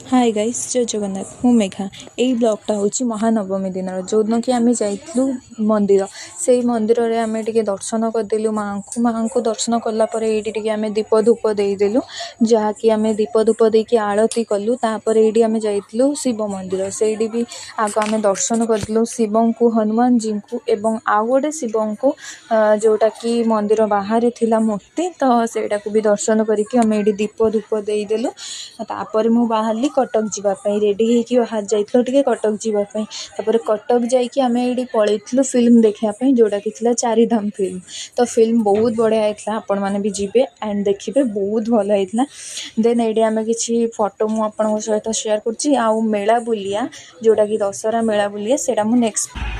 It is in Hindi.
हाय गाइस जय जगन्नाथ मु मेघा यही ब्लॉगटा हूँ महानवमी दिन जो दिन कि आम जाइलु मंदिर से मंदिर में आम टे दर्शन करदेलु माँ को दर्शन कलापर ये आम दीप धूप देदेलु जहाँकि आम दीप धूप देकी आरती कलु तापर ये आम जाइलु शिव मंदिर से भी आग आम दर्शन करदेलु शिव को हनुमान जी को एवं आउ गोटे शिव को जोटा कि मंदिर बाहर थिला मूर्ति तो सेटा को भी दर्शन करके आम ये दीप धूप देदेलु तापर मु बाहरली कटक जावाई रेडी होकर बाहर जाइल टे कटक जावाई तापर कटक जाकि आम ये पलैलु फिल्म देखापी जोटा कि चारिधाम फिल्म तो फिल्म बहुत बढ़िया होता आपण मैंने भी जी एंड देखिए बहुत भल होता देन ये आम कि फोटो मुझे सहित सेयार कर मेला बुलिया जोटा कि दशहरा मेला बुलिया से नेक्स्ट